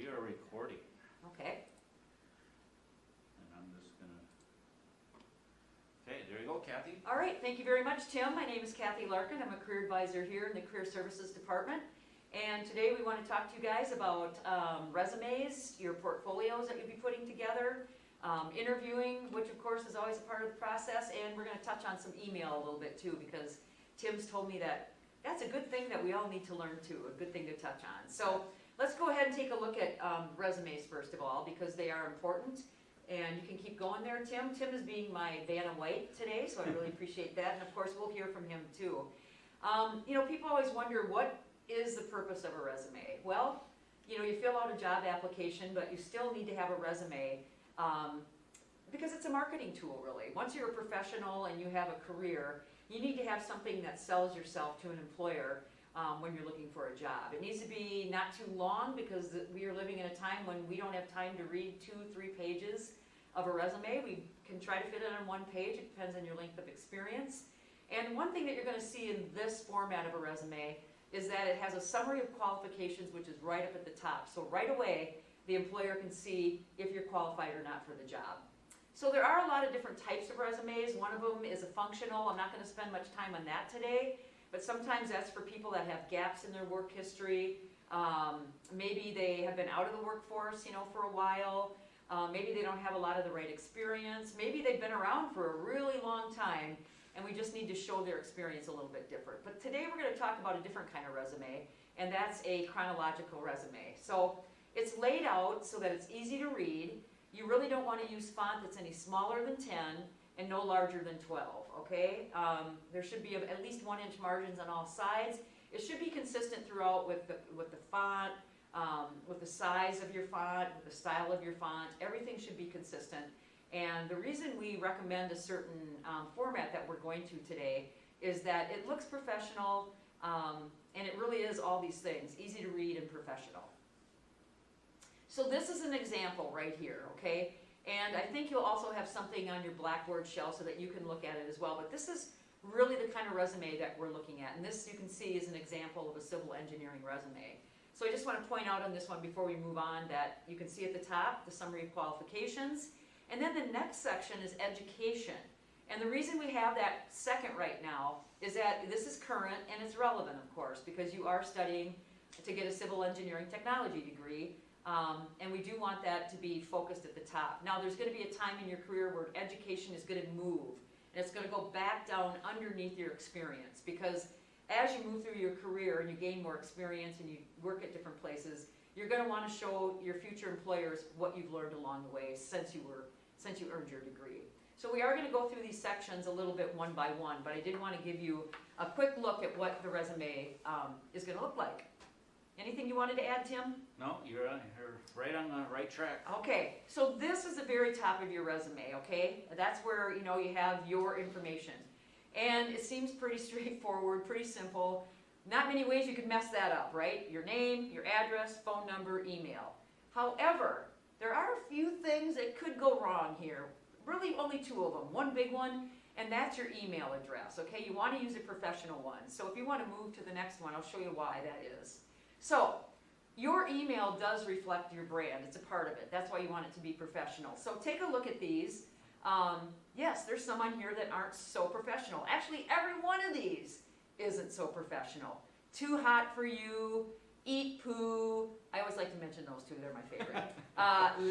We are recording, Okay. and I'm just gonna, okay, there you go, Kathy. All right, thank you very much, Tim. My name is Kathy Larkin. I'm a career advisor here in the Career Services Department. And today we want to talk to you guys about resumes, your portfolios that you'll be putting together, interviewing, which of course is always a part of the process, and we're going to touch on some email a little bit too, because Tim's told me that that's a good thing that we all need to learn too, a good thing to touch on. So let's go ahead and take a look at resumes first of all, because they are important. And you can keep going there, Tim. Tim is being my Vanna White today, so I really appreciate that. And of course, we'll hear from him too. You know, people always wonder, what is the purpose of a resume? Well, you know, you fill out a job application, but you still need to have a resume because it's a marketing tool, really. Once you're a professional and you have a career, you need to have something that sells yourself to an employer when you're looking for a job. It needs to be not too long, because we are living in a time when we don't have time to read 2-3 pages of a resume. We can try to fit it on one page. It depends on your length of experience. And one thing that you're going to see in this format of a resume is that it has a summary of qualifications, which is right up at the top. So right away, the employer can see if you're qualified or not for the job. So there are a lot of different types of resumes. One of them is a functional. I'm not going to spend much time on that today, but sometimes that's for people that have gaps in their work history. Maybe they have been out of the workforce, you know, for a while. Maybe they don't have a lot of the right experience. Maybe they've been around for a really long time, and we just need to show their experience a little bit different. But today we're going to talk about a different kind of resume, and that's a chronological resume. So it's laid out so that it's easy to read. You really don't want to use font that's any smaller than 10 and no larger than 12, okay? There should be at least 1-inch margins on all sides. It should be consistent throughout with the font, with the size of your font, with the style of your font. Everything should be consistent. And the reason we recommend a certain format that we're going to today is that it looks professional, and it really is all these things, easy to read and professional. So this is an example right here, okay? And I think you'll also have something on your Blackboard shelf so that you can look at it as well. But this is really the kind of resume that we're looking at. And this, you can see, is an example of a civil engineering resume. So I just want to point out on this one before we move on that you can see at the top the summary of qualifications. And then the next section is education. And the reason we have that second right now is that this is current and it's relevant, of course, because you are studying to get a civil engineering technology degree. And we do want that to be focused at the top. Now, there's going to be a time in your career where education is going to move, and it's going to go back down underneath your experience, because as you move through your career and you gain more experience and you work at different places, you're going to want to show your future employers what you've learned along the way since you earned your degree. So we are going to go through these sections a little bit one by one, but I did want to give you a quick look at what the resume is going to look like. Anything you wanted to add, Tim? No, you're right on the right track. Okay, so this is the very top of your resume, okay? That's where, you know, you have your information. And it seems pretty straightforward, pretty simple. Not many ways you could mess that up, right? Your name, your address, phone number, email. However, there are a few things that could go wrong here. Really only 2 of them. One big one, and that's your email address, okay? You want to use a professional one. So if you want to move to the next one, I'll show you why that is. So, your email does reflect your brand. It's a part of it. That's why you want it to be professional. So take a look at these. Yes, there's some on here that aren't so professional. Actually, every one of these isn't so professional. Too hot for you, eat poo. I always like to mention those two. They're my favorite.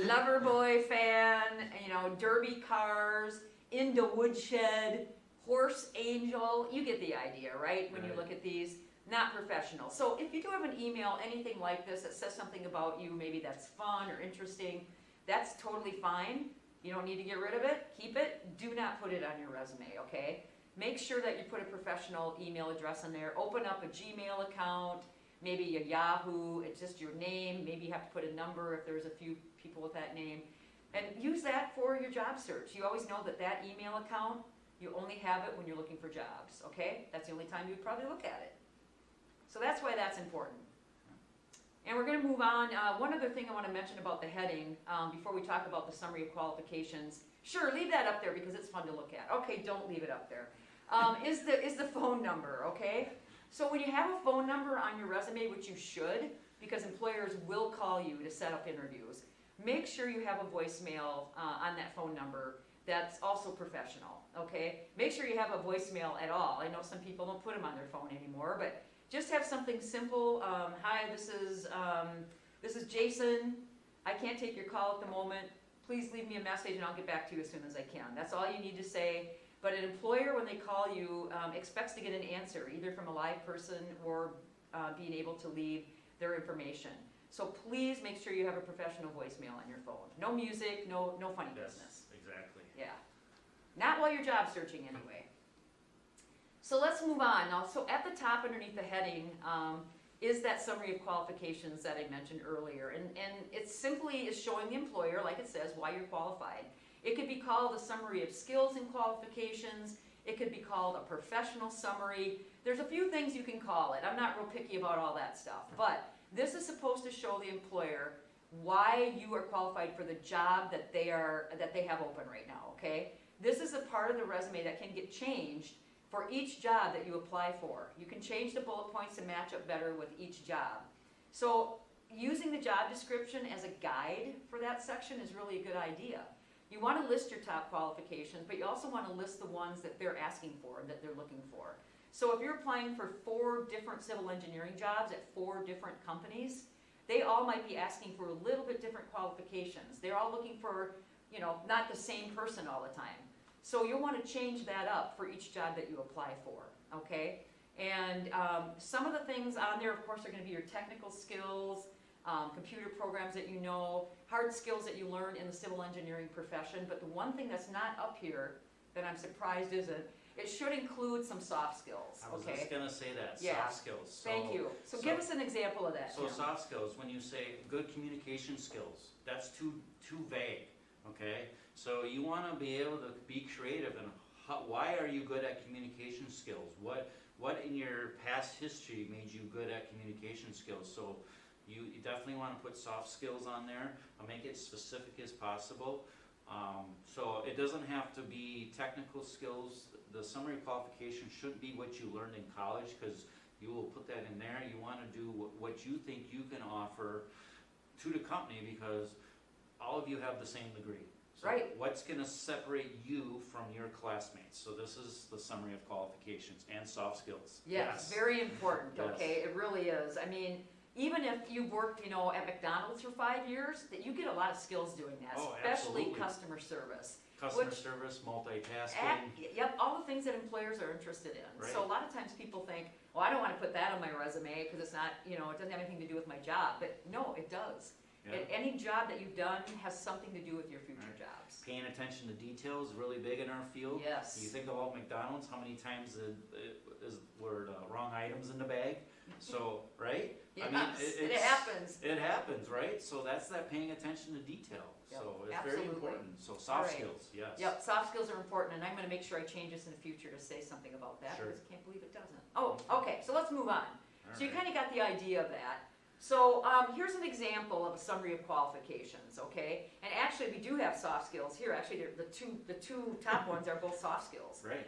Loverboy fan, you know, derby cars, into woodshed, horse angel. You get the idea, right? When you look at these. Not professional. So if you do have an email, anything like this that says something about you, maybe that's fun or interesting, that's totally fine. You don't need to get rid of it. Keep it. Do not put it on your resume, okay? Make sure that you put a professional email address in there. Open up a Gmail account, maybe a Yahoo. It's just your name. Maybe you have to put a number if there's a few people with that name. And use that for your job search. You always know that that email account, you only have it when you're looking for jobs, okay? That's the only time you would probably look at it. So that's why that's important. And we're going to move on. One other thing I want to mention about the heading before we talk about the summary of qualifications. Sure, leave that up there because it's fun to look at. Okay, don't leave it up there. Is the phone number, okay? So when you have a phone number on your resume, which you should, because employers will call you to set up interviews. Make sure you have a voicemail on that phone number that's also professional, okay? Make sure you have a voicemail at all. I know some people don't put them on their phone anymore, but just have something simple. Hi, this is Jason. I can't take your call at the moment. Please leave me a message and I'll get back to you as soon as I can. That's all you need to say. But an employer, when they call you, expects to get an answer, either from a live person or being able to leave their information. So please make sure you have a professional voicemail on your phone. No music, no funny business. Exactly. Yeah. Not while you're job searching anyway. So let's move on. Now, so at the top underneath the heading is that summary of qualifications that I mentioned earlier. And it simply is showing the employer, like it says, why you're qualified. It could be called a summary of skills and qualifications. It could be called a professional summary. There's a few things you can call it. I'm not real picky about all that stuff. But this is supposed to show the employer why you are qualified for the job that they have open right now, okay? This is a part of the resume that can get changed for each job that you apply for. You can change the bullet points to match up better with each job. So using the job description as a guide for that section is really a good idea. You want to list your top qualifications, but you also want to list the ones that they're asking for, that they're looking for. So if you're applying for 4 different civil engineering jobs at 4 different companies, they all might be asking for a little bit different qualifications. They're all looking for, not the same person all the time. So you'll want to change that up for each job that you apply for, okay? And some of the things on there, of course, are going to be your technical skills, computer programs that you know, hard skills that you learn in the civil engineering profession. But the one thing that's not up here that I'm surprised isn't, it should include some soft skills, I was okay? just gonna say that, Yeah. soft skills. Thank you. So give us an example of that, So Tim. soft skills, when you say good communication skills, that's too vague, okay? So you wanna be able to be creative and why are you good at communication skills? What in your past history made you good at communication skills? So you definitely wanna put soft skills on there, make it specific as possible. So it doesn't have to be technical skills. The summary qualification should be what you learned in college, because you will put that in there. You want to do what you think you can offer to the company, because all of you have the same degree. So Right. what's going to separate you from your classmates? So this is the summary of qualifications and soft skills. Yes, very important, Yes. okay? It really is. I mean, even if you've worked, at McDonald's for 5 years, that you get a lot of skills doing that, Oh, especially absolutely. customer service. Customer service, multitasking. Yep, all the things that employers are interested in. Right. So a lot of times people think, well, I don't want to put that on my resume because it's not, it doesn't have anything to do with my job. But no, it does. Yeah. And any job that you've done has something to do with your future Right. jobs. Paying attention to detail is really big in our field. Yes. You think about McDonald's, how many times were the wrong items in the bag? So, right? Yes, it it happens. It happens, right? So that's that paying attention to detail. Yep, So it's absolutely. very important. So soft All right. skills, yes. Yep, soft skills are important, and I'm going to make sure I change this in the future to say something about that, Sure. because I can't believe it doesn't. Oh, okay, so let's move on. All So you right. kind of got the idea of that. So here's an example of a summary of qualifications, okay? And actually, we do have soft skills here. Actually, the two top ones are both soft skills. Right.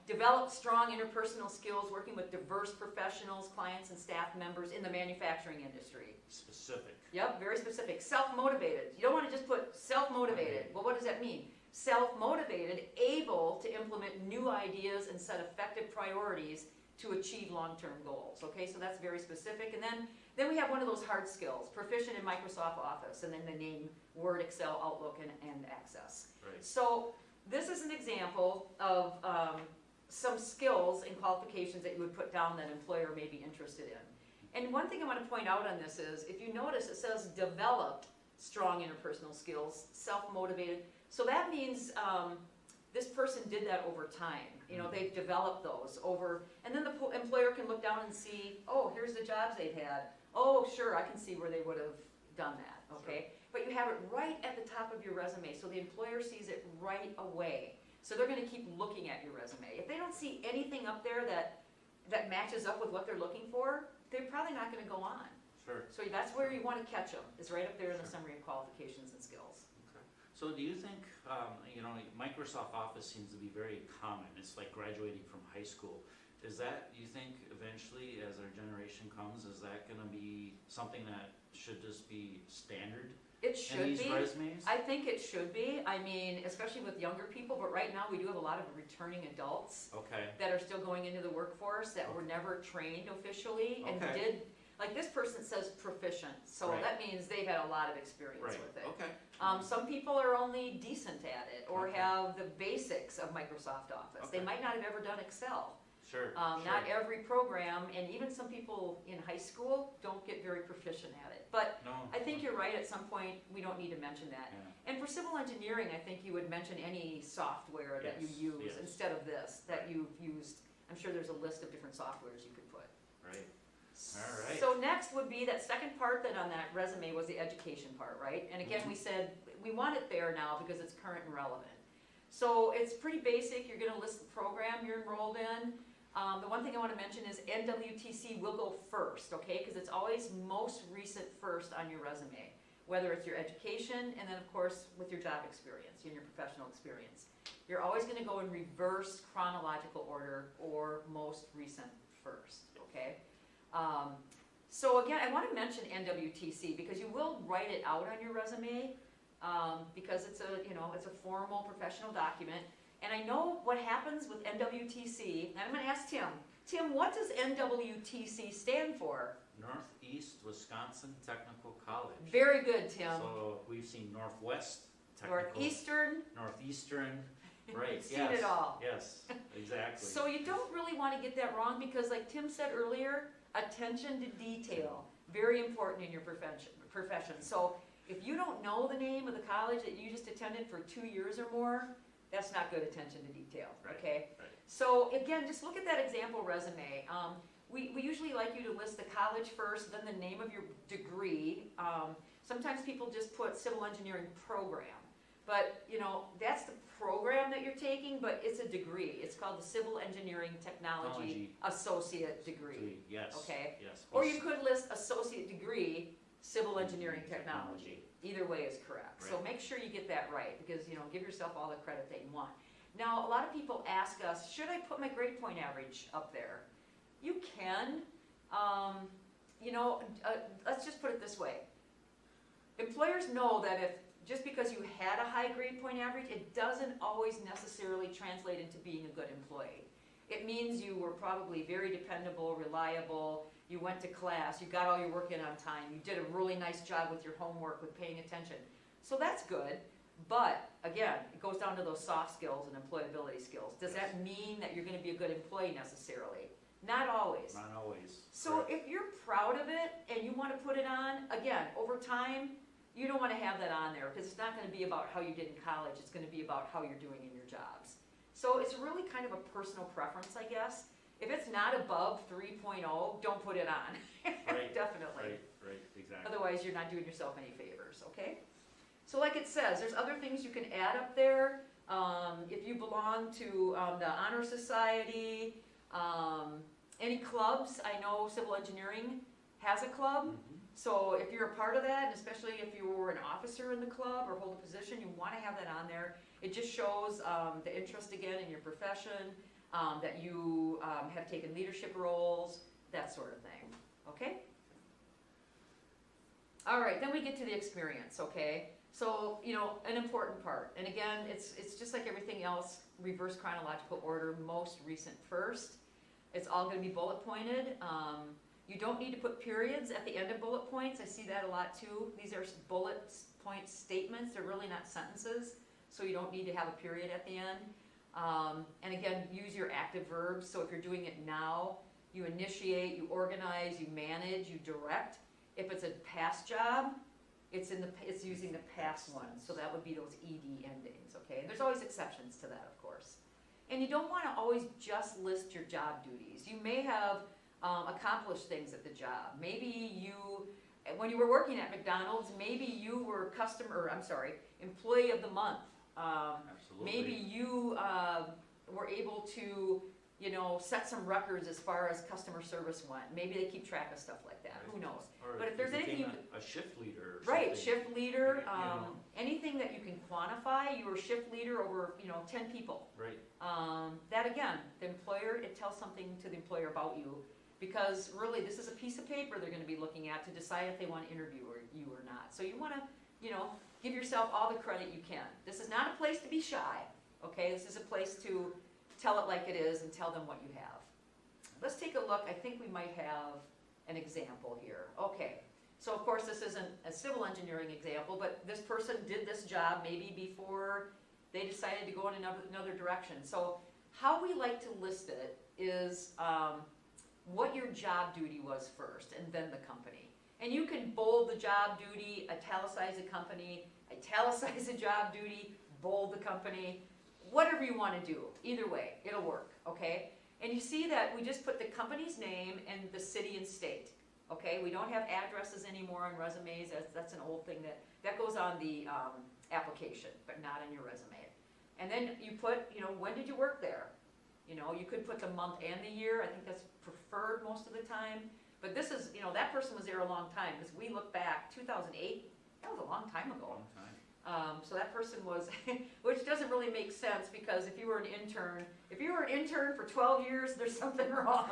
Develop strong interpersonal skills working with diverse professionals, clients, and staff members in the manufacturing industry. Specific. Yep, very specific. Self-motivated. You don't want to just put self-motivated. Well, what does that mean? Self-motivated, able to implement new ideas and set effective priorities to achieve long-term goals. Okay, so that's very specific. And then we have one of those hard skills, proficient in Microsoft Office, and then the name Word, Excel, Outlook, and Access. Right. So this is an example of some skills and qualifications that you would put down that an employer may be interested in. And one thing I want to point out on this is, if you notice, it says developed strong interpersonal skills, self-motivated. So that means this person did that over time. They've developed those over, and then the employer can look down and see, oh, here's the jobs they've had. Oh, sure, I can see where they would have done that, okay? But you have it right at the top of your resume, so the employer sees it right away. So they're going to keep looking at your resume. If they don't see anything up there that matches up with what they're looking for, they're probably not going to go on. Sure. So that's where you want to catch them, is right up there in the summary of qualifications and skills. Okay. So do you think, Microsoft Office seems to be very common. It's like graduating from high school. is that, you think eventually as our generation comes, is that gonna be something that should just be standard It in should these be. resumes? I think it should be. I mean, especially with younger people, but right now we do have a lot of returning adults Okay, that are still going into the workforce that were never trained officially and Okay. did, like this person says proficient, so Right. that means they've had a lot of experience right, with it. okay. Some people are only decent at it or Okay. have the basics of Microsoft Office. They Okay. might not have ever done Excel. Sure, Not sure. every program, and even some people in high school don't get very proficient at it. But No. I think you're right, at some point, we don't need to mention that. Yeah. And for civil engineering, I think you would mention any software that you Yes, use yes. instead of this, that Right. you've used. I'm sure there's a list of different softwares you could put. Right. All right. So next would be that second part that on that resume was the education part, right? And again, Mhm. we said, we want it there now because it's current and relevant. So it's pretty basic, you're gonna list the program you're enrolled in. The one thing I wanna mention is NWTC will go first, okay? Because it's always most recent first on your resume, whether it's your education and then of course with your job experience and your professional experience. You're always gonna go in reverse chronological order or most recent first, okay? So again, I wanna mention NWTC because you will write it out on your resume, because it's a, it's a formal professional document. And I know what happens with NWTC, and I'm gonna ask Tim. Tim, what does NWTC stand for? Northeast Wisconsin Technical College. Very good, Tim. So we've seen Northwest Technical. Northeastern, Northeastern, right, You've yes. seen it all. Yes, exactly. So you don't really wanna get that wrong because like Tim said earlier, attention to detail, very important in your profession. So if you don't know the name of the college that you just attended for 2 years or more, that's not good attention to detail, Right, okay? right. So again, just look at that example resume. We usually like you to list the college first, then the name of your degree. Sometimes people just put civil engineering program. But, that's the program that you're taking, but it's a degree. It's called the Civil Engineering Technology Associate Degree, Yes. okay? Yes. Or you could list associate degree, civil engineering technology. Either way is correct. So Right. make sure you get that right, because, give yourself all the credit that you want. Now, a lot of people ask us, should I put my grade point average up there? You can. Let's just put it this way. Employers know that just because you had a high grade point average, it doesn't always necessarily translate into being a good employee. It means you were probably very dependable, reliable, you went to class, you got all your work in on time, you did a really nice job with your homework, with paying attention. So that's good, but again, it goes down to those soft skills and employability skills. Does that mean that you're gonna be a good employee necessarily? Not always. Not always. So Correct. if you're proud of it and you wanna put it on, again, over time, you don't wanna have that on there, because it's not gonna be about how you did in college, it's gonna be about how you're doing in your jobs. So it's really kind of a personal preference, I guess. If it's not above 3.0, don't put it on. Right, Definitely. Right, exactly. Otherwise, you're not doing yourself any favors, okay? So like it says, there's other things you can add up there. If you belong to the Honor Society, any clubs, I know Civil Engineering has a club. Mhm. So if you're a part of that, and especially if you were an officer in the club or hold a position, you want to have that on there. It just shows the interest again in your profession, that you have taken leadership roles, that sort of thing, okay? All right, then we get to the experience, okay? So, an important part, and again, it's just like everything else, reverse chronological order, most recent first. It's all gonna be bullet pointed. You don't need to put periods at the end of bullet points. I see that a lot too. These are bullet point statements. They're really not sentences, so you don't need to have a period at the end. And again, use your active verbs. So if you're doing it now, you initiate, you organize, you manage, you direct. If it's a past job, it's using the past one. So that would be those ED endings, okay? And there's always exceptions to that, of course. And you don't want to always just list your job duties. You may have accomplished things at the job. Maybe when you were working at McDonald's, maybe you were employee of the month. Absolutely. Maybe you were able to, set some records as far as customer service went. Maybe they keep track of stuff like that. Right. Who knows? Or But if there's you became anything a shift leader or Right, something. shift leader, You know. anything that you can quantify, you were shift leader over, 10 people. Right, That again, the employer, it tells something to the employer about you, because really, this is a piece of paper they're gonna be looking at to decide if they wanna interview you or not. So you wanna, give yourself all the credit you can. This is not a place to be shy, okay? This is a place to tell it like it is and tell them what you have. Let's take a look. I think we might have an example here. Okay, so of course this isn't a civil engineering example, but this person did this job maybe before they decided to go in another direction. So how we like to list it is what your job duty was first, and then the company. And you can bold the job duty, italicize the company, italicize the job duty, bold the company, whatever you want to do. Either way, it'll work, okay? And you see that we just put the company's name and the city and state, okay? We don't have addresses anymore on resumes. That's an old thing that goes on the application, but not on your resume. And then you put, when did you work there? You could put the month and the year. I think that's preferred most of the time. But this is, that person was there a long time, because we look back, 2008, that was a long time ago. long time. So that person was, which doesn't really make sense, because if you were an intern for 12 years, there's something wrong.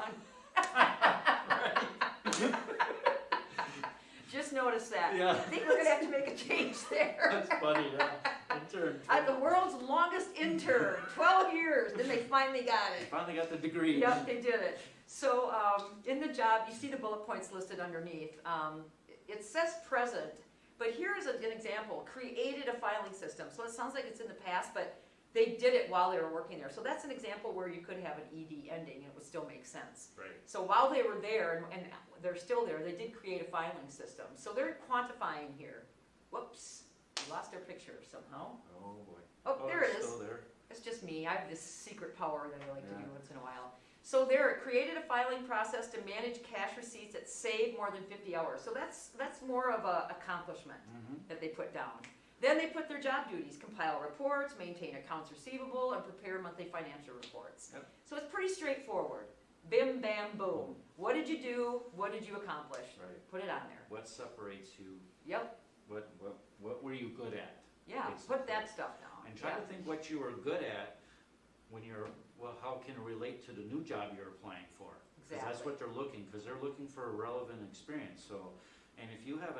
Just notice that. Yeah. I think we're gonna have to make a change there. That's funny, yeah. Intern. The world's longest intern, 12 years, then they finally got it. Finally got the degree. Yep, they did it. So in the job, you see the bullet points listed underneath. It says present, but here is an example. Created a filing system. So it sounds like it's in the past, but they did it while they were working there. So that's an example where you could have an ED ending and it would still make sense. Right. So while they were there, and they're still there, they did create a filing system. So they're quantifying here. Whoops, we lost their picture somehow. Oh, boy. Oh, there it it's is. still there. It's just me. I have this secret power that I like to do once in a while. So there, it created a filing process to manage cash receipts that save more than 50 hours. So that's more of an accomplishment that they put down. Then they put their job duties: compile reports, maintain accounts receivable, and prepare monthly financial reports. Yep. So it's pretty straightforward. Bim, bam, boom. What did you do? What did you accomplish? Right. Put it on there. What separates you? Yep. What were you good at? Yeah, Basically. put that stuff down. And try to think what you were good at when how can it relate to the new job you're applying for? Because that's what they're looking, because they're looking for a relevant experience. So, and if you have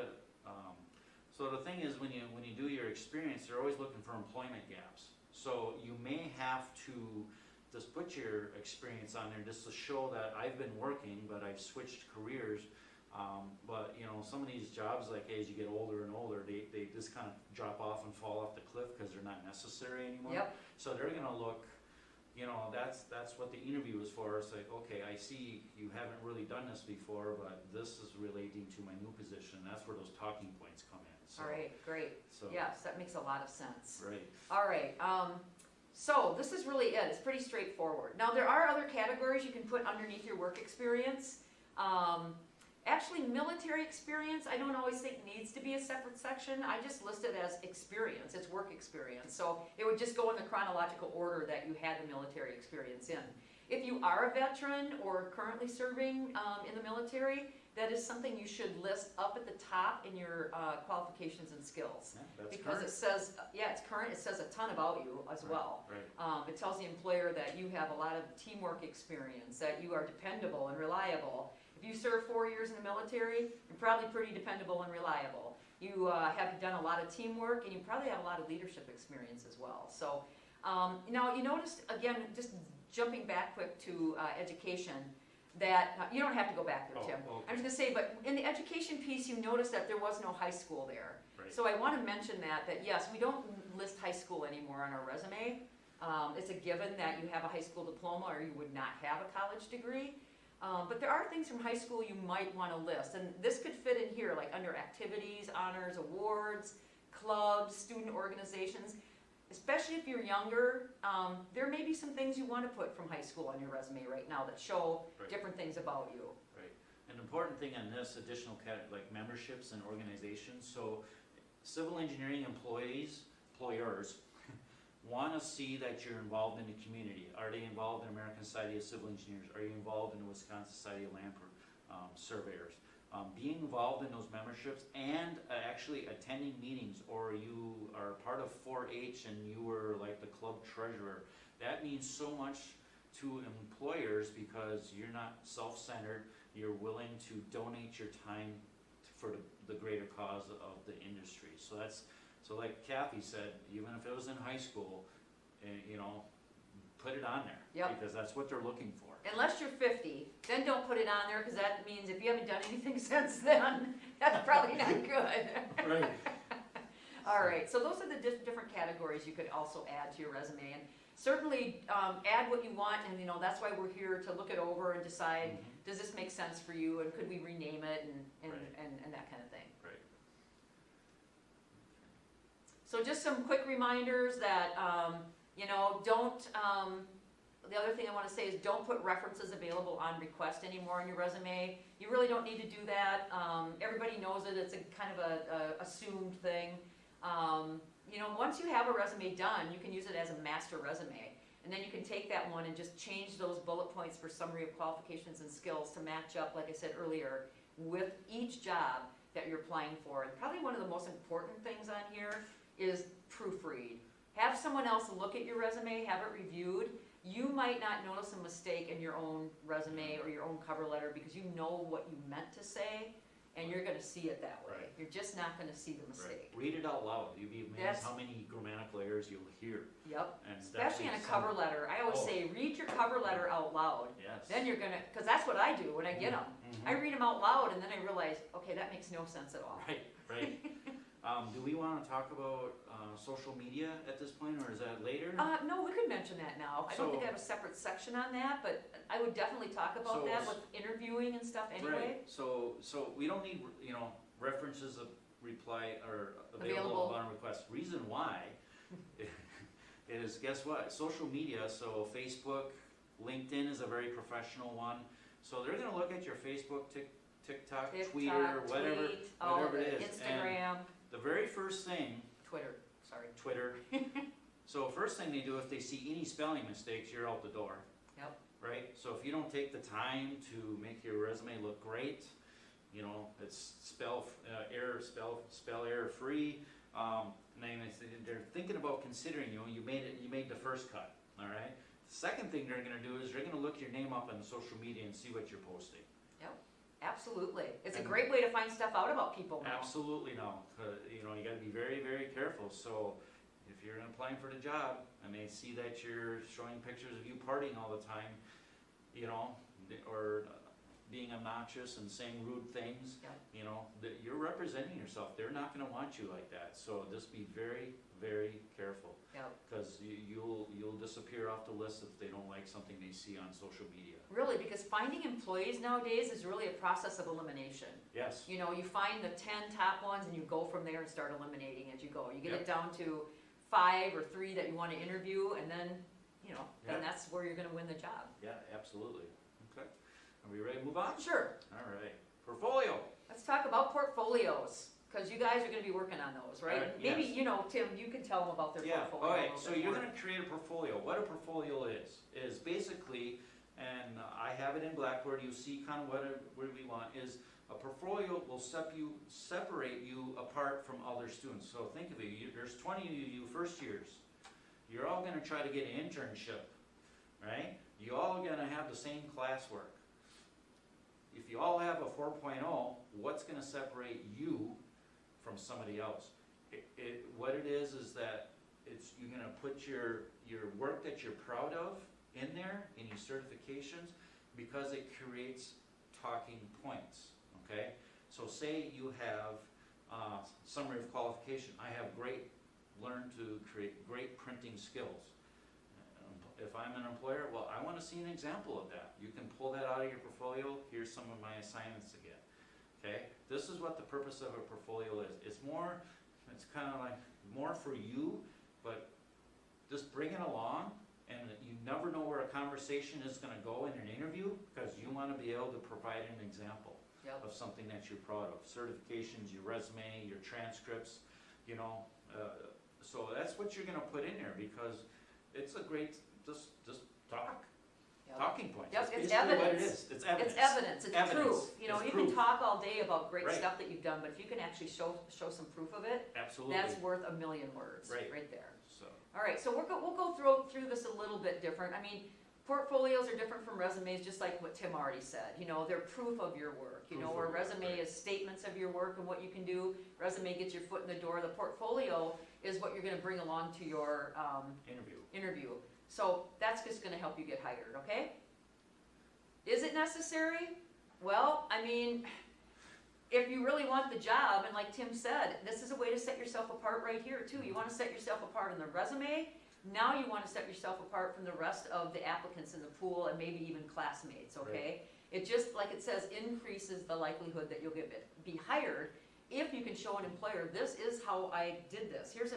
so the thing is, when you do your experience, they're always looking for employment gaps. So you may have to just put your experience on there just to show that I've been working, but I've switched careers. But some of these jobs, like as you get older and older, they just kind of drop off and fall off the cliff because they're not necessary anymore. Yep. So they're gonna look, that's what the interview is for. It's like, okay, I see you haven't really done this before, but this is relating to my new position. That's where those talking points come in. So, All right, great. So, Yes, that makes a lot of sense. right. All right, so this is really it. It's pretty straightforward. Now, there are other categories you can put underneath your work experience. Actually, military experience, I don't always think needs to be a separate section. I just list it as experience. It's work experience. So it would just go in the chronological order that you had the military experience in. If you are a veteran or currently serving in the military, that is something you should list up at the top in your qualifications and skills. Yeah, that's Because current. it says, it's current, it says a ton about you as well. Right. It tells the employer that you have a lot of teamwork experience, that you are dependable and reliable. If you serve 4 years in the military, you're probably pretty dependable and reliable. You have done a lot of teamwork, and you probably have a lot of leadership experience as well. So now you noticed, again, just jumping back quick to education, that you don't have to go back there, Tim. Okay. I'm just going to say, but in the education piece, you noticed that there was no high school there. Right. So I want to mention that yes, we don't list high school anymore on our resume. It's a given that you have a high school diploma or you would not have a college degree. But there are things from high school you might want to list, and this could fit in here, like under activities, honors, awards, clubs, student organizations. Especially if you're younger, there may be some things you want to put from high school on your resume right now that show different things about you. Right. An important thing on this additional like memberships and organizations. So civil engineering employers want to see that you're involved in the community. Are they involved in American Society of Civil Engineers? Are you involved in the Wisconsin Society of Land Surveyors? being involved in those memberships and actually attending meetings, or you are part of 4-H and you were like the club treasurer. That means so much to employers because you're not self-centered, you're willing to donate your time for the greater cause of the industry. So like Kathy said, even if it was in high school, put it on there. Yep. Because that's what they're looking for. Unless you're 50, then don't put it on there, because that means if you haven't done anything since then, that's probably not good. Right. All right, so those are the different categories you could also add to your resume, and certainly add what you want, and that's why we're here to look it over and decide, does this make sense for you, and could we rename it, and that kind of thing. Right. So just some quick reminders that, don't, the other thing I want to say is don't put references available on request anymore in your resume. You really don't need to do that. Everybody knows it. It's a kind of a assumed thing. Once you have a resume done, you can use it as a master resume. And then you can take that one and just change those bullet points for summary of qualifications and skills to match up, like I said earlier, with each job that you're applying for. And probably one of the most important things on here is proofread. Have someone else look at your resume, have it reviewed. You might not notice a mistake in your own resume or your own cover letter because you know what you meant to say, and you're going to see it that way. Right. You're just not going to see the mistake. Right. Read it out loud. You'd be amazed how many grammatical errors you'll hear. Yep. And especially in a cover letter. I always say, read your cover letter out loud. Yes. Then you're going to, because that's what I do when I get them. I read them out loud, and then I realize, okay, that makes no sense at all. Right, right. Do we want to talk about social media at this point, or is that later? No, we could mention that now. I don't think I have a separate section on that, but I would definitely talk about that with interviewing and stuff anyway. Right. So we don't need references of reply or available upon request. Reason why is, guess what? Social media. So Facebook, LinkedIn is a very professional one. So they're going to look at your Facebook, TikTok, Twitter, whatever it is. Instagram. And the very first thing. Twitter. So first thing they do, if they see any spelling mistakes, you're out the door. Yep. Right? So if you don't take the time to make your resume look great, it's spell error free, and then they're thinking about considering you. You made the first cut. All right. The second thing they're going to do is they're going to look your name up on social media and see what you're posting. Yep. Absolutely. It's a great way to find stuff out about people now. Absolutely no. You got to be very, very careful. So if you're applying for the job and they see that you're showing pictures of you partying all the time, or being obnoxious and saying rude things, that you're representing yourself. They're not going to want you like that. So just be very, very careful. Because you'll disappear off the list if they don't like something they see on social media. Really, because finding employees nowadays is really a process of elimination. Yes. You find the 10 top ones and you go from there and start eliminating as you go. You get it down to 5 or 3 that you want to interview, and then, then that's where you're going to win the job. Yeah, absolutely. Okay. Are we ready to move on? Sure. All right. Portfolio. Let's talk about portfolios. Because you guys are going to be working on those, right? Maybe, Tim, you can tell them about their portfolio. Yeah, okay, so you're going to create a portfolio. What a portfolio is basically, and I have it in Blackboard, you see kind of what we want, is a portfolio will separate you apart from other students. So think of it, there's 20 of you first years. You're all going to try to get an internship, right? You all going to have the same classwork. If you all have a 4.0, what's going to separate you from somebody else? What it is that you're going to put your work that you're proud of in there, in your certifications, because it creates talking points, okay? So say you have summary of qualification. I have learned to create great printing skills. If I'm an employer, well, I want to see an example of that. You can pull that out of your portfolio. Here's some of my assignments again. Okay, this is what the purpose of a portfolio is. It's kind of like more for you, but just bring it along, and you never know where a conversation is going to go in an interview, because you want to be able to provide an example of something that you're proud of. Certifications, your resume, your transcripts, so that's what you're going to put in there, because it's a great, just talk. Yep. talking points. Yep, That's it's basically what it evidence. is. It's evidence. It's evidence, it's Evidence. proof. You know, It's you proof. can talk all day about great Right. stuff that you've done, but if you can actually show some proof of it, Absolutely. that's worth a million words, Right. right there. So, All right, so we'll go through this a little bit different. I mean, portfolios are different from resumes, just like what Tim already said. You know, they're proof of your work. You know, Proof where of work, resume right. is statements of your work and what you can do. Resume gets your foot in the door. The portfolio is what you're gonna bring along to your interview. So that's just gonna help you get hired, okay? Is it necessary? Well, I mean, if you really want the job, and like Tim said, this is a way to set yourself apart right here too. You wanna set yourself apart in the resume, now you wanna set yourself apart from the rest of the applicants in the pool and maybe even classmates, okay? It just, like it says, increases the likelihood that you'll be hired if you can show an employer, this is how I did this. Here's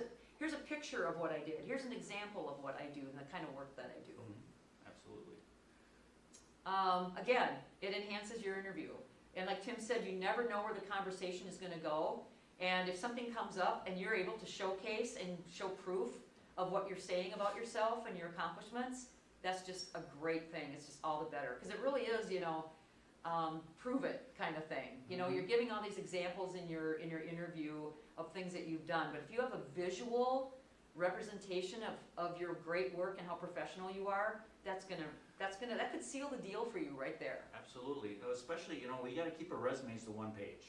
a picture of what I did. Here's an example of what I do and the kind of work that I do. Absolutely. Again, it enhances your interview. And like Tim said, you never know where the conversation is gonna go. And if something comes up and you're able to showcase and show proof of what you're saying about yourself and your accomplishments, that's just a great thing. It's just all the better. Because it really is, you know, prove it kind of thing. You know, you're giving all these examples in your interview of things that you've done. But if you have a visual representation of your great work and how professional you are, that could seal the deal for you right there. Absolutely. Especially, you know, we got to keep our resumes to 1 page.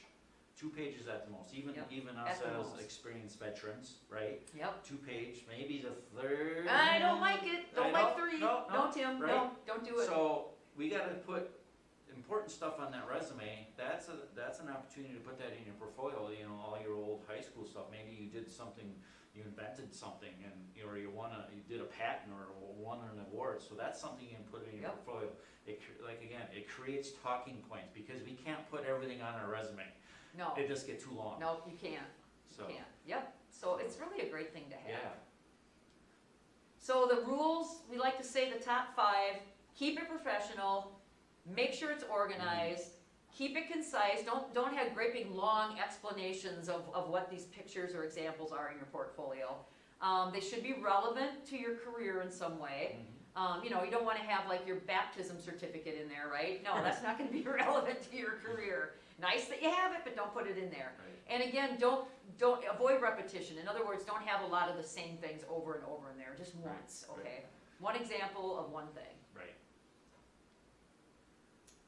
2 pages at the most. Even us At the as most. experienced veterans, right? Yep. 2 page, maybe the third. I don't like it. Don't like 3. No, Tim. right? No, don't do it. So we got to put important stuff on that resume. That's an opportunity to put that in your portfolio. You know, all your old high school stuff. Maybe you did something, you invented something, and you did a patent or won an award. So that's something you can put in your portfolio. It creates talking points because we can't put everything on our resume. No. It just get too long. No, you can't. So. You can't. Yep. So it's really a great thing to have. Yeah. So the rules, we like to say the top 5, keep it professional, make sure it's organized, keep it concise, don't have great big long explanations of what these pictures or examples are in your portfolio. They should be relevant to your career in some way. You know, you don't want to have like your baptism certificate in there, right? No, that's not going to be relevant to your career. Nice that you have it, but don't put it in there. Right. And again, don't avoid repetition. In other words, don't have a lot of the same things over and over in there, just once, okay? One example of one thing. Right.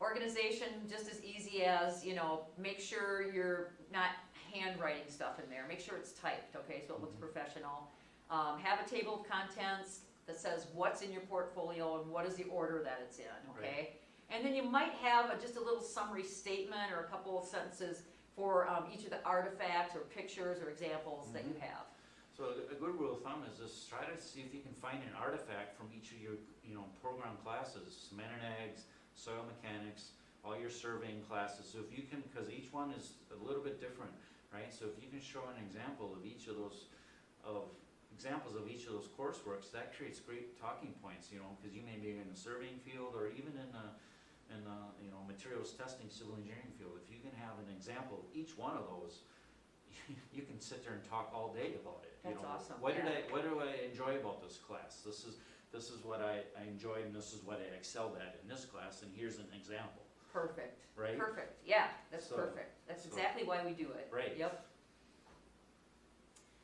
Organization, just as easy as, you know, make sure you're not handwriting stuff in there. Make sure it's typed, okay, so it looks professional. Have a table of contents that says what's in your portfolio and what is the order that it's in, okay? And then you might have just a little summary statement or a couple of sentences for each of the artifacts or pictures or examples that you have. So a good rule of thumb is just try to see if you can find an artifact from each of your, you know, program classes, cement and eggs, soil mechanics, all your surveying classes. So if you can, because each one is a little bit different, right? So if you can show an example of each of those, examples of each of those courseworks, that creates great talking points, you know, because you may be in the surveying field or even in the you know, materials testing, civil engineering field. If you can have an example of each one of those, you can sit there and talk all day about it. That's you know, awesome. What do I enjoy about this class? This is what I enjoyed, and this is what I excelled at in this class, and here's an example. Perfect. Right? Perfect. Yeah, that's So- perfect. That's exactly why we do it. Right. Yep.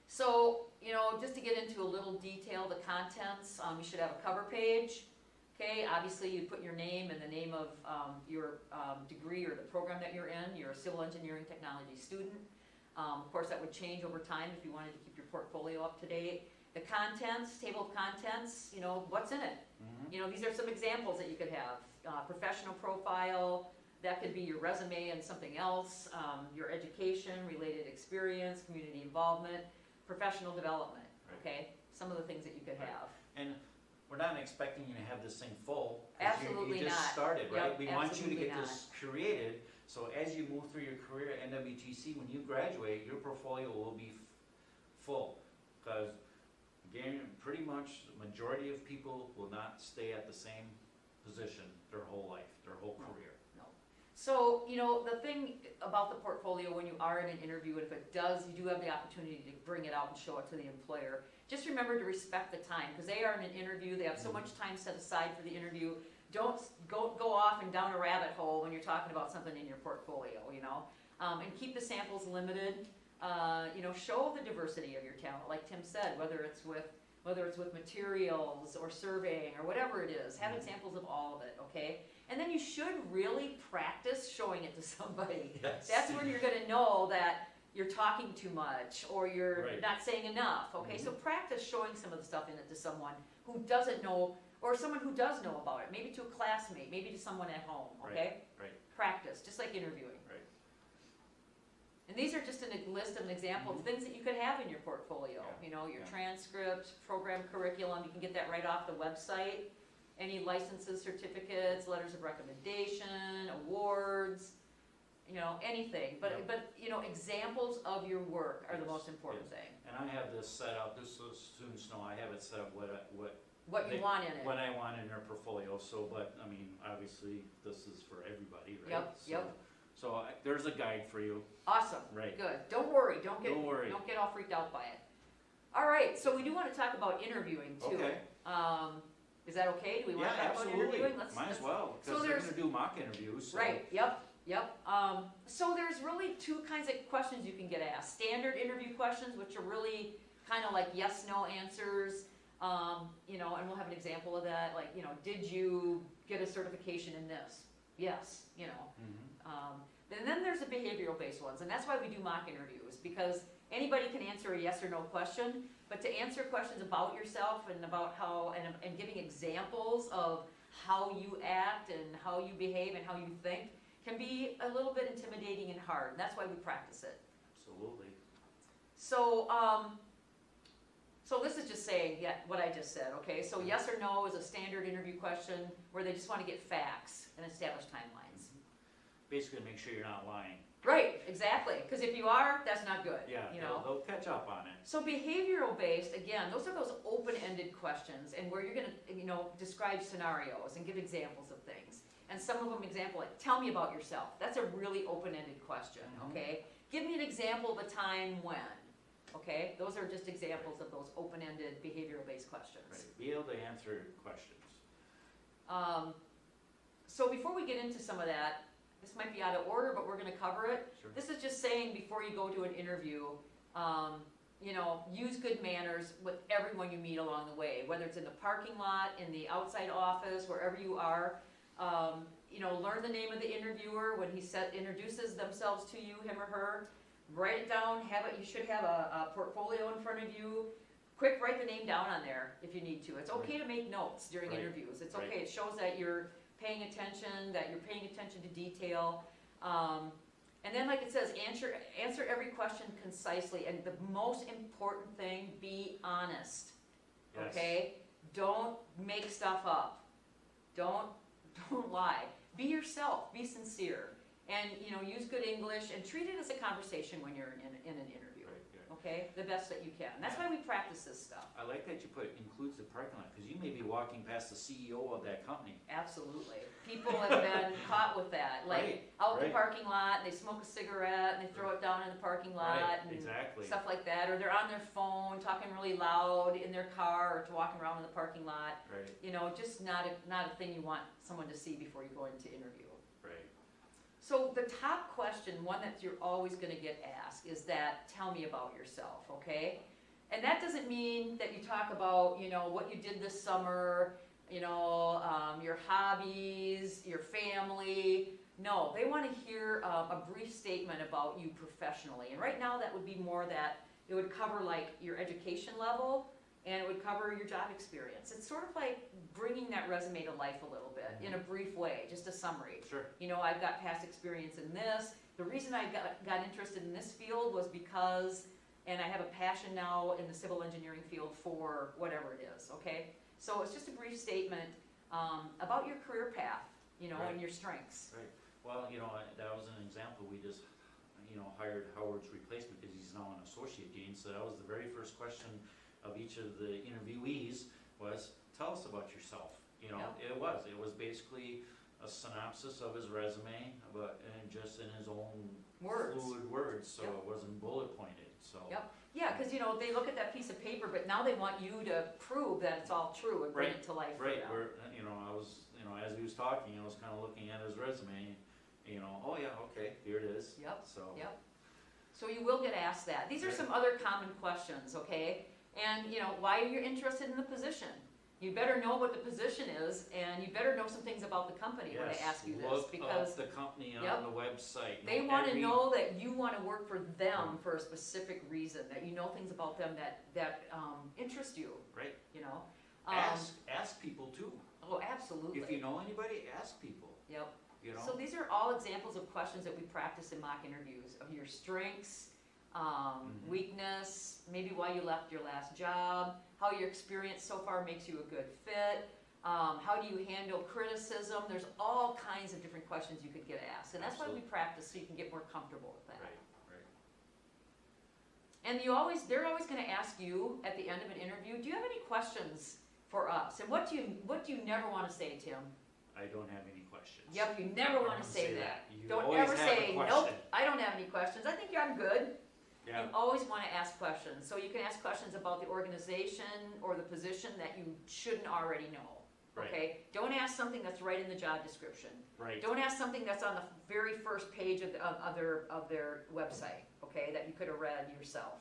So, you know, just to get into a little detail, the contents, you should have a cover page. Okay, obviously you put your name and the name of your degree or the program that you're in. You're a civil engineering technology student. Of course, that would change over time if you wanted to keep your portfolio up to date. The contents, table of contents, you know, what's in it? You know, these are some examples that you could have. Professional profile, that could be your resume and something else, your education, related experience, community involvement, professional development, okay? Some of the things that you could have. And we're not expecting you to have this thing full. Absolutely you just not. started, right? Yep, We want you to absolutely get not. this created, so as you move through your career at NWTC, when you graduate, your portfolio will be full. Because, again, pretty much the majority of people will not stay at the same position their whole life, their whole career. So, you know, the thing about the portfolio when you are in an interview, and if it does, you do have the opportunity to bring it out and show it to the employer. Just remember to respect the time, because they are in an interview, they have so much time set aside for the interview. don't go off and down a rabbit hole when you're talking about something in your portfolio, you know? And keep the samples limited. You know, show the diversity of your talent, like Tim said, whether it's with materials or surveying or whatever it is, have examples of all of it, okay? And then you should really practice showing it to somebody. Yes. That's when you're gonna know that you're talking too much or you're Right. not saying enough, okay? So practice showing some of the stuff in it to someone who doesn't know, or someone who does know about it, maybe to a classmate, maybe to someone at home, okay? Right. Practice, just like interviewing. Right. And these are just a list of an example of things that you could have in your portfolio. Yeah. You know, your Yeah. transcript, program curriculum, you can get that right off the website. Any licenses, certificates, letters of recommendation, awards, you know, anything. But, Yeah. but you know, examples of your work are the Yes, most important yes. thing. And I have this set up, just so students know, I have it set up what What you They- want in it. what I want in their portfolio, so, but, I mean, obviously, this is for everybody, right? Yep, yep. So, there's a guide for you, Awesome. right? Good. Don't worry. Don't Don't worry. get all freaked out by it. All right. So we do want to talk about interviewing too. Okay. Is that okay? Do we want Yeah, to talk about absolutely, interviewing? might as well, so because they're there's- gonna do mock interviews, so. Right. Yep. Yep. So there's really two kinds of questions you can get asked. Standard interview questions, which are really kind of like yes/no answers. You know, and we'll have an example of that. Like, you know, did you get a certification in this? Yes. You know. Mhm. And then there's the behavioral-based ones, and that's why we do mock interviews, because anybody can answer a yes or no question, but to answer questions about yourself and about how, and giving examples of how you act and how you behave and how you think can be a little bit intimidating and hard, and that's why we practice it. Absolutely. So this is just saying what I just said, okay? So yes or no is a standard interview question where they just want to get facts and establish timelines. Basically, make sure you're not lying. Right, exactly, because if you are, that's not good, Yeah, you know? they'll catch up on it. So behavioral based, again, those are those open-ended questions and where you're gonna, you know, describe scenarios and give examples of things. And some of them example like, tell me about yourself. That's a really open-ended question, Mhm. okay? Give me an example of a time when, okay? Those are just examples of those open-ended behavioral based questions. Right, be able to answer questions. So before we get into some of that, this might be out of order, but we're gonna cover it. Sure. This is just saying before you go to an interview, you know, use good manners with everyone you meet along the way, whether it's in the parking lot, in the outside office, wherever you are. You know, learn the name of the interviewer when he introduces themselves to you, him or her. Write it down, you should have a portfolio in front of you. Quick, write the name down on there if you need to. It's okay to make notes during Right. interviews. It's Right. okay, it shows that you're paying attention, to detail. And then like it says, answer every question concisely, and the most important thing, be honest, Yes. okay? Don't make stuff up. Don't lie. Be yourself, be sincere, and, you know, use good English, and treat it as a conversation when you're in an interview, Right, right. okay? The best that you can. That's why we practice this stuff. I like that you put includes the parking lot, because you may be walking past the CEO of that company. Absolutely. People have been caught with that, like Right, out in the right. parking lot, they smoke a cigarette and they throw it down in the parking lot Right, and exactly. stuff like that, or they're on their phone talking really loud in their car or walking around in the parking lot. Right, You know, just not a thing you want someone to see before you go into interview. right. So the top question, one that you're always going to get asked, is that tell me about yourself, okay? And that doesn't mean that you talk about, you know, what you did this summer, you know, your hobbies, your family. No, they want to hear a brief statement about you professionally. And right now that would be more that it would cover like your education level and it would cover your job experience. It's sort of like bringing that resume to life a little bit in a brief way, just a summary. Sure. You know, I've got past experience in this. The reason I got interested in this field was because, and I have a passion now in the civil engineering field for whatever it is, okay? So it's just a brief statement about your career path, you know, Right. and your strengths. Right. Well, you know, that was an example. We just, you know, hired Howard's replacement because he's now an associate dean. So that was the very first question of each of the interviewees was, tell us about yourself. You know, Yeah. it was basically, a synopsis of his resume, and just in his own Words. fluid words, so Yep. it wasn't bullet pointed, so. Yep. Yeah, because they look at that piece of paper, but now they want you to prove that it's all true and bring it to life for Right, them. where, I was, as he was talking, I was kinda looking at his resume, oh yeah, okay, here it is. Yep, So. yep. So you will get asked that. These are Right. some other common questions, okay? And, why are you interested in the position? You better know what the position is, and you better know some things about the company when they Yes, ask you this, look because up the company on Yep. the website. they want to every- know that you want to work for them for a specific reason, that you know things about them that interest you, Right, Um, ask people too. Oh, absolutely. If you know anybody, ask people, Yep. you know? So these are all examples of questions that we practice in mock interviews, of your strengths, weakness, maybe why you left your last job, how your experience so far makes you a good fit, how do you handle criticism. There's all kinds of different questions you could get asked, and that's why we Absolutely. practice, so you can get more comfortable with that. Right, right. And they're always going to ask you at the end of an interview, do you have any questions for us? And what do you never want to say, Tim? I don't have any questions. Yep, you never I want don't to say say that. that. You Don't always ever have a say, nope, question. I don't have any questions. I think I'm good. Yeah, You always want to ask questions. So you can ask questions about the organization or the position that you shouldn't already know. Right. Okay? Don't ask something that's right in the job description. right. Don't ask something that's on the very first page of their website, okay, that you could have read yourself.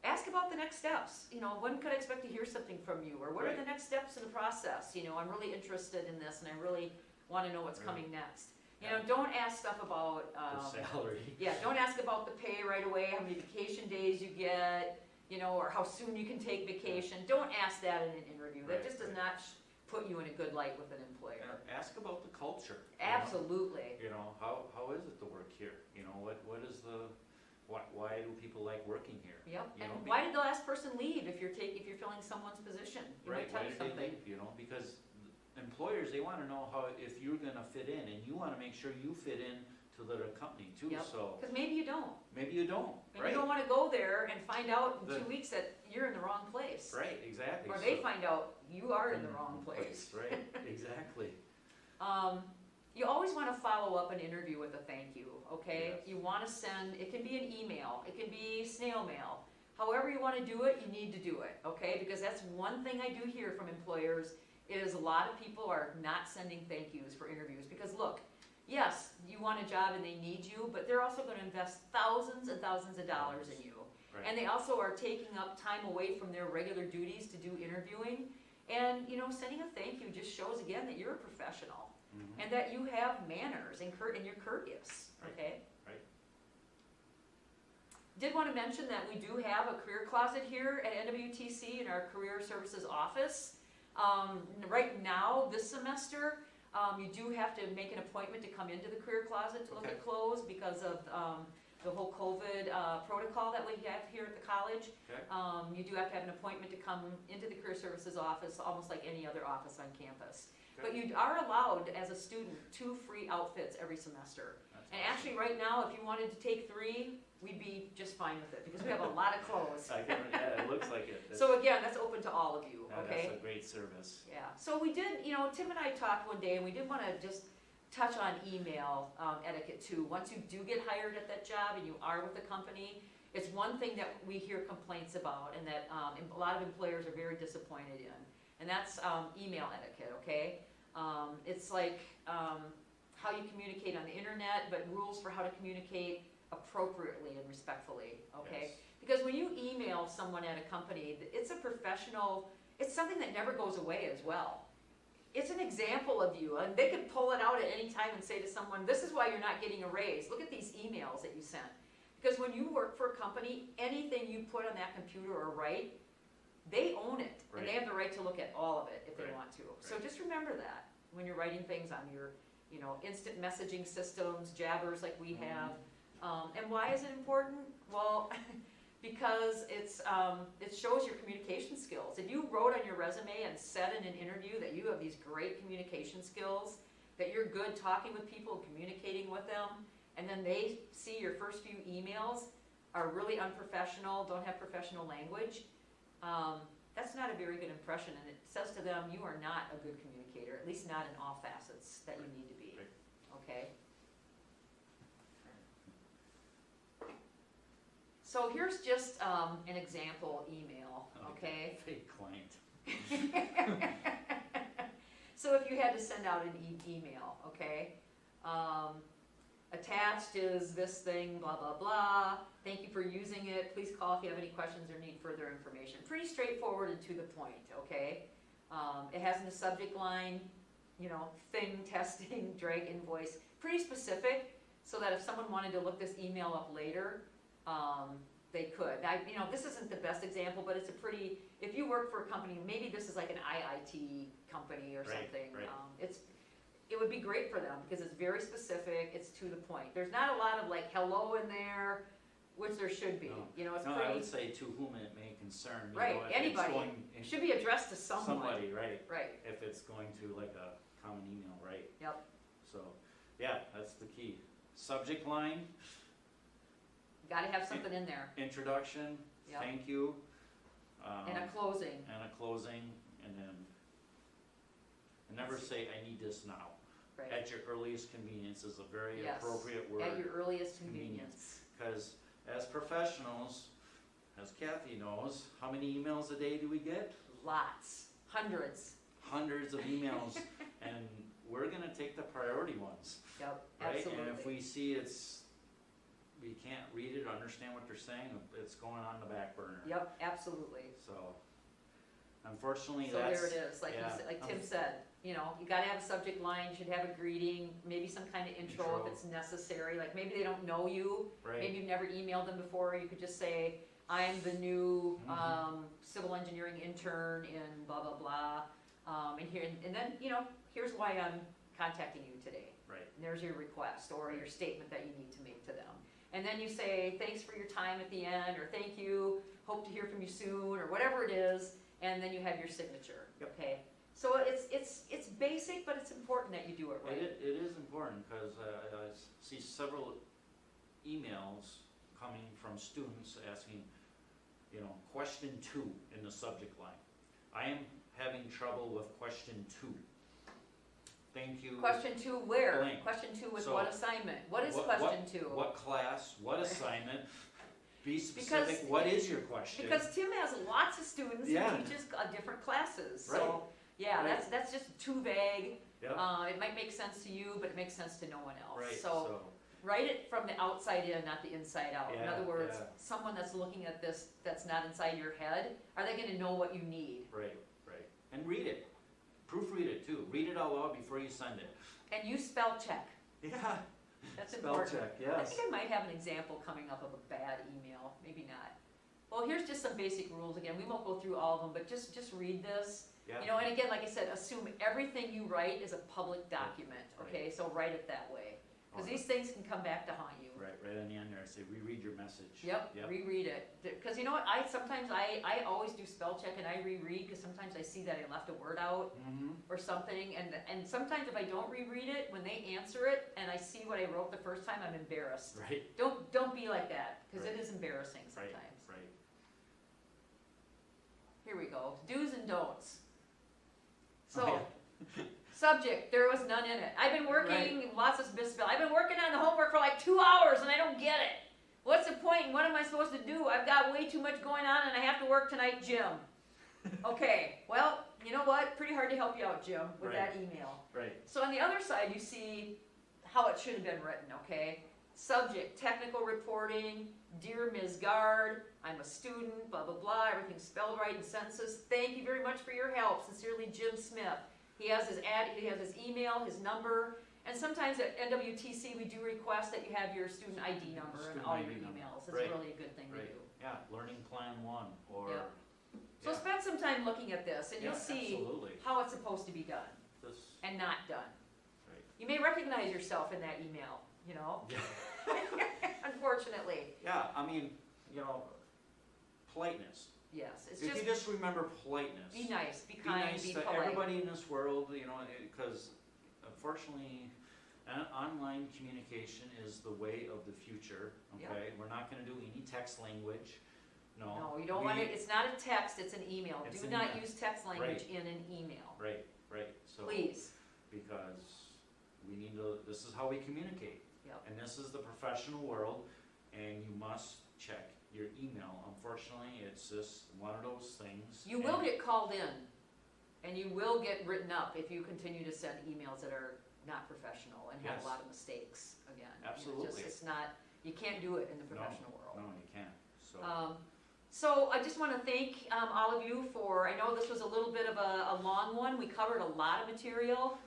Ask about the next steps. When could I expect to hear something from you? Or what are Right. the next steps in the process? I'm really interested in this and I really want to know what's Right. coming next. Yeah. Don't ask stuff about, The salary. yeah, don't ask about the pay right away, how many vacation days you get, or how soon you can take vacation. Don't ask that in an interview. That Right, just does right. not put you in a good light with an employer. Ask about the culture. Absolutely. How is it to work here? What is why do people like working here? Yep. You And know, why did the last person leave if you're filling someone's position? You Right, might tell why you did something. they leave, because employers, they wanna know if you're gonna fit in, and you wanna make sure you fit in to the company too, Yep. so Because maybe you don't. maybe you don't, And right? you don't want to go there and find out in The- 2 weeks that you're in the wrong place. Right, exactly. Or they so- find out you are in the wrong place. Right, exactly. You always want to follow up an interview with a thank you, okay? Yes. You want to send, it can be an email, it can be snail mail. However you want to do it, you need to do it, okay? Because that's one thing I do hear from employers is a lot of people are not sending thank yous for interviews. Because look, yes, you want a job and they need you, but they're also going to invest thousands and thousands of dollars in you. Right. And they also are taking up time away from their regular duties to do interviewing. And, sending a thank you just shows again that you're a professional. Mhm. And that you have manners and you're courteous, Right, okay? right. Did want to mention that we do have a career closet here at NWTC in our Career Services office. Right now, this semester, you do have to make an appointment to come into the career closet to look Okay. at clothes because of the whole COVID protocol that we have here at the college. Okay. You do have to have an appointment to come into the Career Services office, almost like any other office on campus. But you are allowed, as a student, 2 free outfits every semester. That's And awesome. actually, right now, if you wanted to take 3, we'd be just fine with it, because we have a lot of clothes. Yeah, it looks like it. So again, that's open to all of you, Yeah, okay? That's a great service. Yeah, so we did, Tim and I talked one day, and we did want to just touch on email etiquette too. Once you do get hired at that job and you are with the company, it's one thing that we hear complaints about and that a lot of employers are very disappointed in, and that's email etiquette, okay? It's like how you communicate on the internet, but rules for how to communicate appropriately and respectfully, okay? Yes. Because when you email someone at a company, it's a professional, it's something that never goes away as well. It's an example of you, and they could pull it out at any time and say to someone, this is why you're not getting a raise. Look at these emails that you sent. Because when you work for a company, anything you put on that computer or write, they own it, and they Right. have the right to look at all of it if they Right. want to. So Right. just remember that when you're writing things on your, instant messaging systems, jabbers like we have. And why is it important? Well, because it shows your communication skills. If you wrote on your resume and said in an interview that you have these great communication skills, that you're good talking with people, communicating with them, and then they see your first few emails are really unprofessional, don't have professional language, that's not a very good impression, and it says to them, you are not a good communicator, at least not in all facets that you need to be, okay? So here's just an example email, okay? Fake client. So if you had to send out an email, okay? Attached is this thing, blah, blah, blah. Thank you for using it. Please call if you have any questions or need further information. Pretty straightforward and to the point, okay? It has in the subject line, you know, thing, testing, drag invoice. Pretty specific, so that if someone wanted to look this email up later, they could. Now, you know, this isn't the best example, but it's a pretty, if you work for a company, maybe this is like an IIT company or something. Right. It would be great for them because it's very specific, it's to the point. There's not a lot of like hello in there, which there should be. No. You know, it's No, pretty. I would say to whom it may concern. You Right, know, if anybody. It It should be addressed to someone. somebody, right? Right, If it's going to like a common email, right? yep. So, yeah, that's the key. Subject line, Gotta have something in there. introduction, Yep. thank you. And a closing. And a closing, and then, and never say, I need this now. Right. At your earliest convenience is a very Yes. appropriate word. At your earliest Convenience. convenience. Because as professionals, as Kathy knows, how many emails a day do we get? Lots. Hundreds. Hundreds of emails, and we're gonna take the priority ones, Yep, right? absolutely. And if we see we can't read it, understand what they're saying, it's going on the back burner. Yep, absolutely. So, unfortunately, So that's. there it is, like yeah. like Tim said, you know, you gotta have a subject line, you should have a greeting, maybe some kind of intro Intro. if it's necessary, like maybe they don't know you, Right, maybe you've never emailed them before, you could just say, I'm the new, Mhm. civil engineering intern in blah, blah, blah. And then, you know, here's why I'm contacting you today. right, And there's your request or your statement that you need to make to them. And then you say, thanks for your time at the end, or thank you, hope to hear from you soon, or whatever it is, and then you have your signature, Yep. okay? So it's basic, but it's important that you do it right. it is important, because I see several emails coming from students asking, you know, question 2 in the subject line. I am having trouble with question 2. Thank you. Question 2 where? Blank. Question 2 with So, what assignment? What is what- question 2? What class, what assignment? Be Because- specific, what is your question? Because Tim has lots of students Yeah. and teaches different classes, Right. so, yeah, Right. that's just too vague. Yeah, It might make sense to you, but it makes sense to no one else. right, So write it from the outside in, not the inside out. In Yeah, other words, yeah. someone that's looking at this that's not inside your head, are they gonna know what you need? right, right. And read it. Proofread it too. Read it out loud before you send it. And you spell check. Yeah. That's Spell important. check, I yes. think I might have an example coming up of a bad email, maybe not. Well, here's just some basic rules again. We won't go through all of them, but just read this. Yeah. You know, and again, like I said, assume everything you write is a public document, Right. okay? So write it that way. Because Okay. these things can come back to haunt you. Right on the end there, say reread your message. Yep, reread it. Because you know what, I always do spell check and I reread, because sometimes I see that I left a word out Mm-hmm. or something, and sometimes if I don't reread it, when they answer it and I see what I wrote the first time, I'm embarrassed. Right, Don't be like that, because Right. it is embarrassing right, sometimes. right. Here we go, do's and don'ts. Oh, So, subject, there was none in it. I've been working, lots of misspell, I've been working on the homework for like 2 hours and I don't get it. What's the point and what am I supposed to do? I've got way too much going on and I have to work tonight, Jim. Okay, well, you know what? Pretty hard to help you out, Jim, with that email. Right, So on the other side, you see how it should have been written, okay? Subject, technical reporting, dear Ms. Gard, I'm a student, blah, blah, blah, everything's spelled right in sentences. Thank you very much for your help. Sincerely, Jim Smith. He has his email, his number, and sometimes at NWTC, we do request that you have your student ID number in Student all your ID number. emails. It's Right. really a good thing to right. do. Yeah, learning plan 1 or. Yep. So Yeah. spend some time looking at this, and Yeah, you'll see absolutely. how it's supposed to be done This, and not done. right. You may recognize yourself in that email, you know, unfortunately. Yeah, I mean, you know, politeness. Yes, it's If you just remember politeness. be nice, be Be kind, nice be to polite. everybody in this world, you know, because unfortunately, online communication is the way of the future, Yep. okay? We're not gonna do any text language. No, you don't want it, it's not a text, it's an email. It's Do an not email. use text language Right. in an email. Right, so. Please. Because we need to, this is how we communicate. Yep. And this is the professional world, and you must check your email. Unfortunately, it's just one of those things. You will and- get called in, and you will get written up if you continue to send emails that are not professional and have Yes. a lot of mistakes again. You know, Absolutely. It's not, you can't do it in the No, professional world. No, you can't, so. So I just want to thank all of you for, I know this was a little bit of a long one, we covered a lot of material.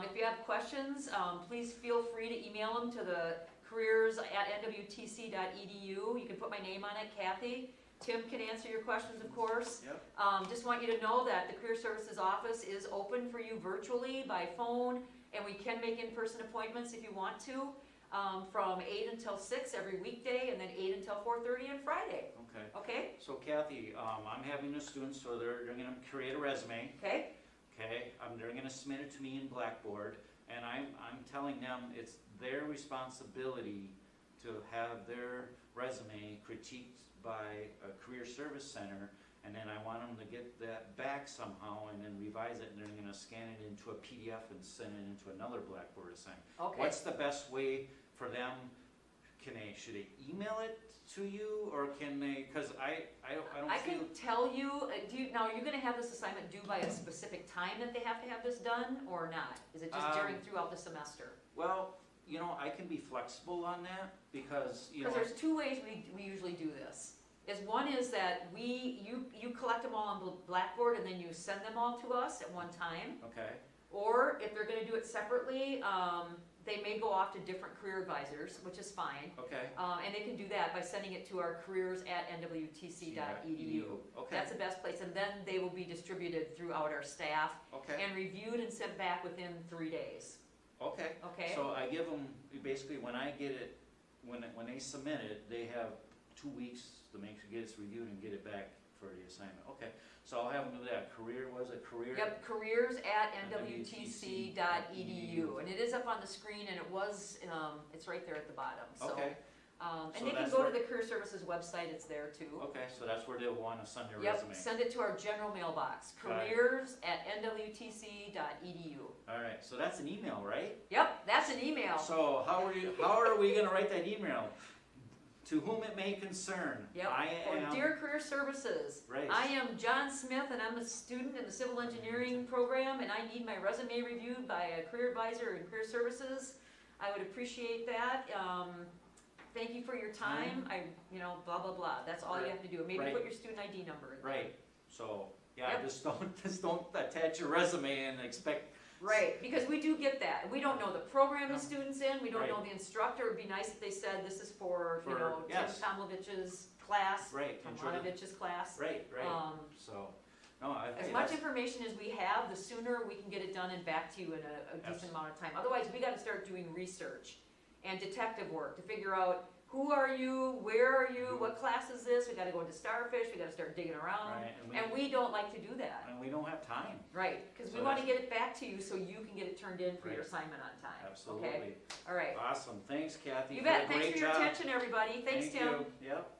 If you have questions, please feel free to email them to the careers@nwtc.edu. You can put my name on it, Kathy. Tim can answer your questions, of course. Yep. Just want you to know that the Career Services Office is open for you virtually, by phone, and we can make in-person appointments if you want to, from 8 until 6 every weekday, and then 8 until 4:30 on Friday. Okay. Okay? So Kathy, I'm having the students, so they're gonna create a resume, Okay? okay? They're gonna submit it to me in Blackboard, and I'm telling them it's their responsibility to have their resume critiqued by a career service center, and then I want them to get that back somehow and then revise it, and they're gonna scan it into a PDF and send it into another Blackboard assignment. Okay. What's the best way for them? Should they email it to you, or can they, cause I don't I feel. can tell you, now, are you gonna have this assignment due by a specific time that they have to have this done, or not? Is it just throughout the semester? Well, I can be flexible on that, because, Because there's two ways we usually do this. One is that you collect them all on Blackboard, and then you send them all to us at one time. okay, Or if they're gonna do it separately, they may go off to different career advisors, which is fine. okay. And they can do that by sending it to our careers@nwtc.edu. Okay, That's the best place, and then they will be distributed throughout our staff okay, and reviewed and sent back within 3 days, okay. okay? So I give them, basically, when I get it, when they submit it, they have 2 weeks to get it reviewed and get it back for the assignment. Okay, so I'll have them do that. Career. Yep, careers@nwtc.edu, and it is up on the screen, and it's right there at the bottom, so. Okay, And So they can that's go to where- the Career Services website, it's there too. okay, so that's where they'll wanna send their Yep, resume. send it to our general mailbox, Got it. careers@nwtc.edu. Alright, so that's an email, right? Yep, that's an email. So how are we gonna write that email? To whom it may concern. Yep, I for am. Dear Career Services, Right. I am John Smith, and I'm a student in the Civil Engineering program, and I need my resume reviewed by a career advisor in Career Services. I would appreciate that. Thank you for your time. Blah, blah, blah. That's all you Right. have to do. Maybe Right. put your student ID number in there. Right, so, yeah, Yep. just don't attach your resume and expect. Right, because we do get that. We don't know the program No. the student's in, we don't Right. know the instructor. It'd be nice if they said this is for yes. Tim Tomlovich's class, Right, Tomlanovich's class. right, so, no, As much information as we have, the sooner we can get it done and back to you in a decent amount of time. Otherwise, we gotta start doing research and detective work to figure out who are you, where are you, what class is this, we gotta go into Starfish, we gotta start digging around. Right, And we don't like to do that, and we don't have time, right? Because we So wanna that's- get it back to you so you can get it turned in for your Right. assignment on time. absolutely. All right. Awesome, thanks Kathy. You for bet, the thanks great for your job. attention, everybody. Thanks, Thank Tim. you. Yep.